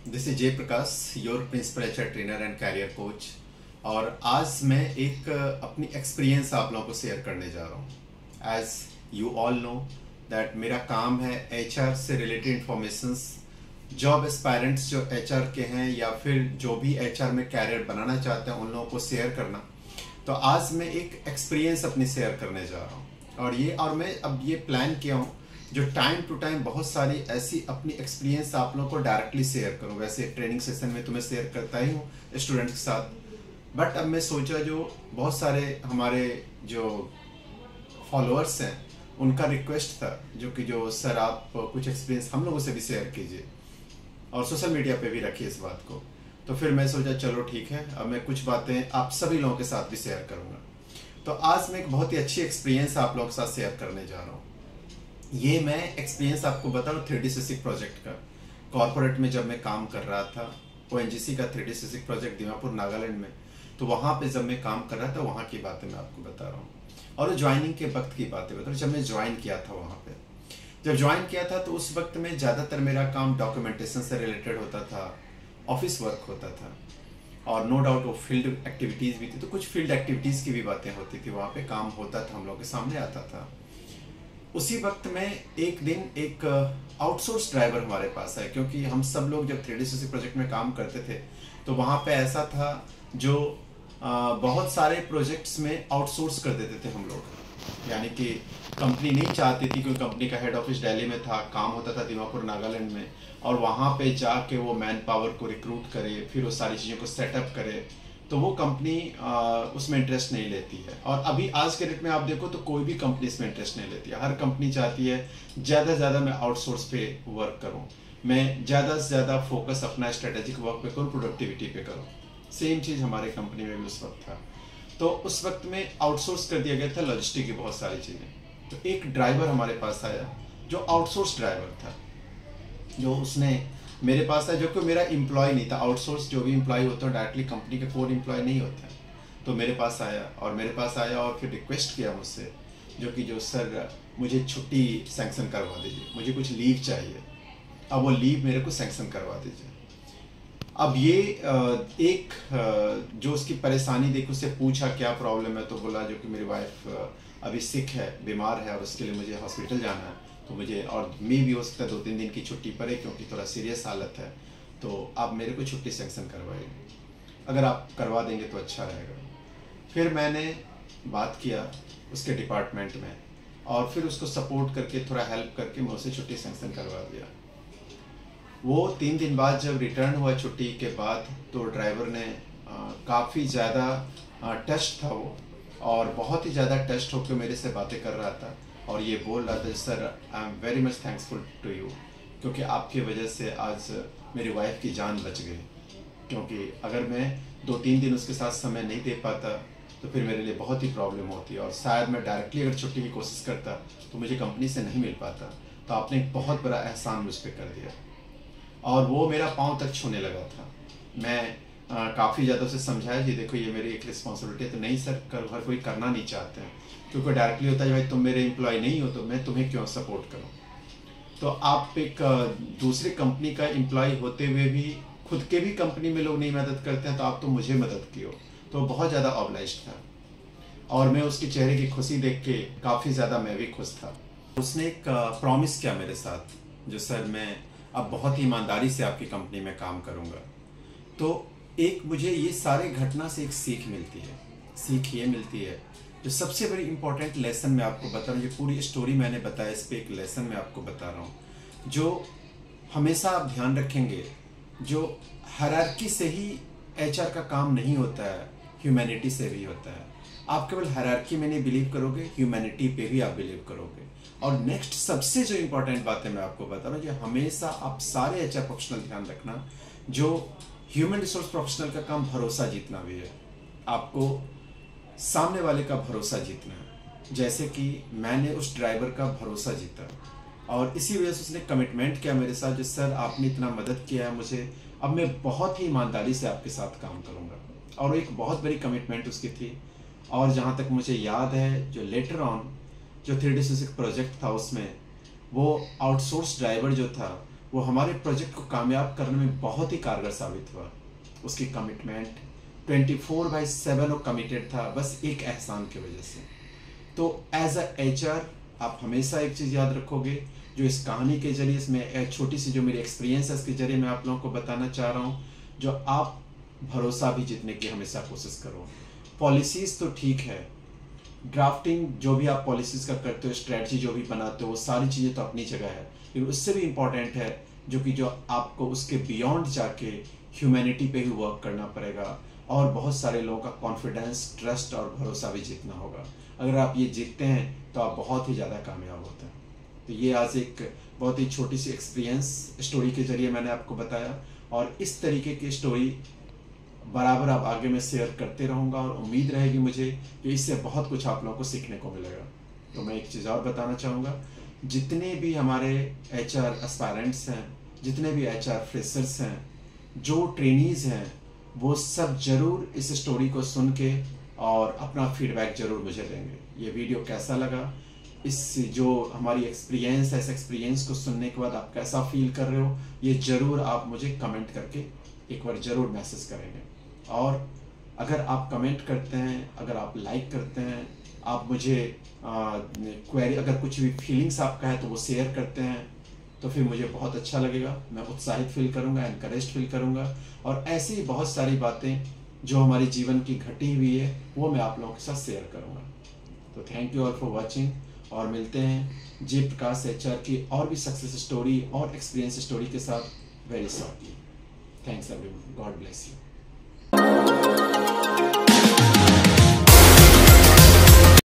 This is Jay Prakash, your principal HR trainer and career coach. और आज मैं एक अपनी एक्सपीरियंस आप लोगों को शेयर करने जा रहा हूँ। As you all know that मेरा काम है एचआर से रिलेटेड इंफॉर्मेशंस, जॉब एस्पायरेंट्स जो एचआर के हैं या फिर जो भी एचआर में कैरियर बनाना चाहते हैं उन लोगों को शेयर करना। तो आज मैं एक एक्सपीरियंस अपनी शेयर करने जा रहा हूँ और मैं अब ये प्लान किया हूँ जो टाइम टू टाइम बहुत सारी ऐसी अपनी एक्सपीरियंस आप लोगों को डायरेक्टली शेयर करूँ। वैसे ट्रेनिंग सेशन में तुम्हें शेयर करता ही हूँ स्टूडेंट्स के साथ, बट अब मैं सोचा जो बहुत सारे हमारे जो फॉलोअर्स हैं उनका रिक्वेस्ट था जो सर आप कुछ एक्सपीरियंस हम लोगों से भी शेयर कीजिए और सोशल मीडिया पे भी रखिए इस बात को। तो फिर मैं सोचा चलो ठीक है, अब मैं कुछ बातें आप सभी लोगों के साथ भी शेयर करूँगा। तो आज मैं एक बहुत ही अच्छी एक्सपीरियंस आप लोगों के साथ शेयर करने जा रहा हूँ। ये मैं एक्सपीरियंस आपको बता रहा हूँ 3D सिसिक प्रोजेक्ट का। कॉर्पोरेट में जब मैं काम कर रहा था ONGC का 3D सिसिक प्रोजेक्ट दीमापुर नागालैंड में, तो वहाँ पे जब मैं काम कर रहा था वहाँ की बातें मैं आपको बता रहा हूँ और ज्वाइनिंग के वक्त की बातें बता रहा हूँ। जब मैं ज्वाइन किया था वहाँ पे, जब ज्वाइन किया था तो उस वक्त में ज़्यादातर मेरा काम डॉक्यूमेंटेशन से रिलेटेड होता था, ऑफिस वर्क होता था और नो डाउट वो फील्ड एक्टिविटीज़ भी थी। तो कुछ फील्ड एक्टिविटीज़ की भी बातें होती थी, वहाँ पे काम होता था, हम लोग के सामने आता था। उसी वक्त में एक दिन एक आउटसोर्स ड्राइवर हमारे पास है, क्योंकि हम सब लोग जब 3D सिसिक प्रोजेक्ट में काम करते थे तो वहाँ पे ऐसा था जो बहुत सारे प्रोजेक्ट्स में आउटसोर्स कर देते थे हम लोग। यानी कि कंपनी नहीं चाहती थी, क्योंकि कंपनी का हेड ऑफिस दिल्ली में था, काम होता था दीमापुर नागालैंड में, और वहाँ पे जाके वो मैन पावर को रिक्रूट करे, फिर वो सारी चीज़ों को सेटअप करे, तो वो कंपनी उसमें इंटरेस्ट नहीं लेती है। और अभी आज के डेट में आप देखो तो कोई भी कंपनी इसमें इंटरेस्ट नहीं लेती है। हर कंपनी चाहती है ज़्यादा से ज़्यादा मैं आउटसोर्स पे वर्क करूँ, मैं ज़्यादा से ज़्यादा फोकस अपना स्ट्रेटेजिक वर्क पे करूँ, प्रोडक्टिविटी पे करूँ। सेम चीज़ हमारे कंपनी में भी उस वक्त था। तो उस वक्त में आउटसोर्स कर दिया गया था लॉजिस्टिक की बहुत सारी चीज़ें। तो एक ड्राइवर हमारे पास आया जो आउटसोर्स ड्राइवर था, जो उसने मेरे पास था, जो कि मेरा एम्प्लॉय नहीं था। आउटसोर्स जो भी एम्प्लॉय होता है डायरेक्टली कंपनी का कोर एम्प्लॉय नहीं होता है। तो मेरे पास आया और फिर रिक्वेस्ट किया मुझसे जो सर मुझे छुट्टी सैंक्शन करवा दीजिए, मुझे कुछ लीव चाहिए, अब वो लीव मेरे को सैंक्शन करवा दीजिए। अब ये एक जो उसकी परेशानी देख उससे पूछा क्या प्रॉब्लम है, तो बोला जो कि मेरी वाइफ अभी सिक है, बीमार है और उसके लिए मुझे हॉस्पिटल जाना है, तो मुझे और मैं भी हो सकता है 2-3 दिन की छुट्टी पड़े क्योंकि थोड़ा सीरियस हालत है, तो आप मेरे को छुट्टी सैंक्शन करवाइए, अगर आप करवा देंगे तो अच्छा रहेगा। फिर मैंने बात किया उसके डिपार्टमेंट में और फिर उसको सपोर्ट करके थोड़ा हेल्प करके मैं उसे छुट्टी सैंक्शन करवा दिया। वो 3 दिन बाद जब रिटर्न हुआ छुट्टी के बाद, तो ड्राइवर ने काफ़ी ज़्यादा टस्ट था वो, और बहुत ही ज़्यादा टस्ट होकर मेरे से बातें कर रहा था और ये बोल रहा था sir I am very much thanksful to you, क्योंकि आपकी वजह से आज मेरी वाइफ की जान बच गई। क्योंकि अगर मैं 2-3 दिन उसके साथ समय नहीं दे पाता तो फिर मेरे लिए बहुत ही प्रॉब्लम होती, और शायद मैं डायरेक्टली अगर छुट्टी की कोशिश करता तो मुझे कंपनी से नहीं मिल पाता। तो आपने एक बहुत बड़ा एहसान मुझ पर कर दिया। और वो मेरा पाँव तक छूने लगा था। मैं काफ़ी ज़्यादा उसे समझाया जी देखो ये मेरी एक रिस्पॉन्सिबिलिटी है। तो नहीं सर, हर कोई करना नहीं चाहते हैं, क्योंकि डायरेक्टली होता है भाई तुम मेरे एम्प्लॉय नहीं हो तो मैं तुम्हें क्यों सपोर्ट करूं। तो आप एक दूसरी कंपनी का एम्प्लॉय होते हुए भी खुद के भी कंपनी में लोग नहीं मदद करते हैं, तो आप तो मुझे मदद की हो। तो बहुत ज़्यादा ऑब्लाइज्ड था और मैं उसके चेहरे की खुशी देख के काफ़ी ज़्यादा मैं भी खुश था। उसने एक प्रॉमिस किया मेरे साथ, जो सर मैं अब बहुत ही ईमानदारी से आपकी कंपनी में काम करूँगा। तो एक मुझे ये सारे घटना से एक सीख मिलती है। सीख ये मिलती है, जो सबसे बड़ी इंपॉर्टेंट लेसन मैं आपको बता रहा हूँ, ये पूरी स्टोरी मैंने बताया, इस पर एक लेसन मैं आपको बता रहा हूँ जो हमेशा आप ध्यान रखेंगे। जो हायरार्की से ही एचआर का काम नहीं होता है, ह्यूमैनिटी से भी होता है। आप केवल हायरार्की में नहीं बिलीव करोगे, ह्यूमैनिटी पे भी आप बिलीव करोगे। और नेक्स्ट सबसे जो इंपॉर्टेंट बात है मैं आपको बता रहा हूँ, जो हमेशा आप सारे एचआर प्रोफेशनल ध्यान रखना, जो ह्यूमन रिसोर्स प्रोफेशनल का काम भरोसा जीतना भी है। आपको सामने वाले का भरोसा जीतना है, जैसे कि मैंने उस ड्राइवर का भरोसा जीता और इसी वजह से उसने कमिटमेंट किया मेरे साथ, जो सर आपने इतना मदद किया है मुझे, अब मैं बहुत ही ईमानदारी से आपके साथ काम करूँगा। और एक बहुत बड़ी कमिटमेंट उसकी थी। और जहाँ तक मुझे याद है, जो लेटर ऑन जो 3D सिसिक प्रोजेक्ट था उसमें वो आउटसोर्स ड्राइवर जो था वो हमारे प्रोजेक्ट को कामयाब करने में बहुत ही कारगर साबित हुआ। उसकी कमिटमेंट 24/7 वो कमिटेड था, बस एक एहसान की वजह से। तो एज अ एचआर आप हमेशा एक चीज़ याद रखोगे, जो इस कहानी के जरिए, इसमें छोटी सी जो मेरी एक्सपीरियंस है इसके जरिए मैं आप लोगों को बताना चाह रहा हूँ, जो आप भरोसा भी जीतने की हमेशा कोशिश करो। पॉलिसीज़ तो ठीक है, ड्राफ्टिंग जो भी आप पॉलिसीज़ का करते हो, स्ट्रेटजी जो भी बनाते हो, वो सारी चीज़ें तो अपनी जगह है, लेकिन उससे भी इम्पॉर्टेंट है जो आपको उसके बियॉन्ड जाके ह्यूमैनिटी पे ही वर्क करना पड़ेगा और बहुत सारे लोगों का कॉन्फिडेंस, ट्रस्ट और भरोसा भी जीतना होगा। अगर आप ये जीतते हैं तो आप बहुत ही ज़्यादा कामयाब होते हैं। तो ये आज एक बहुत ही छोटी सी एक्सपीरियंस स्टोरी के जरिए मैंने आपको बताया, और इस तरीके की स्टोरी बराबर आप आगे मैं शेयर करते रहूँगा, और उम्मीद रहेगी मुझे कि इससे बहुत कुछ आप लोगों को सीखने को मिलेगा। तो मैं एक चीज़ और बताना चाहूँगा, जितने भी हमारे एचआर एस्पायरेंट्स हैं, जितने भी एचआर फ्रेशर्स हैं, जो ट्रेनीज़ हैं, वो सब ज़रूर इस स्टोरी को सुन के और अपना फीडबैक ज़रूर मुझे देंगे। ये वीडियो कैसा लगा, इस जो हमारी एक्सपीरियंस है, इस एक्सपीरियंस को सुनने के बाद आप कैसा फील कर रहे हो, ये ज़रूर आप मुझे कमेंट करके एक बार ज़रूर मैसेज करेंगे। और अगर आप कमेंट करते हैं, अगर आप लाइक करते हैं, आप मुझे क्वेरी, अगर कुछ भी फीलिंग्स आपका है तो वो शेयर करते हैं, तो फिर मुझे बहुत अच्छा लगेगा, मैं उत्साहित फील करूँगा, एनकरेज फील करूँगा। और ऐसी बहुत सारी बातें जो हमारे जीवन की घटी हुई है वो मैं आप लोगों के साथ शेयर करूँगा। तो thank you all for watching, और मिलते हैं जयप्रकाश एचआर की और भी सक्सेस स्टोरी और एक्सपीरियंस स्टोरी के साथ very shortly. Thanks everyone, God bless you.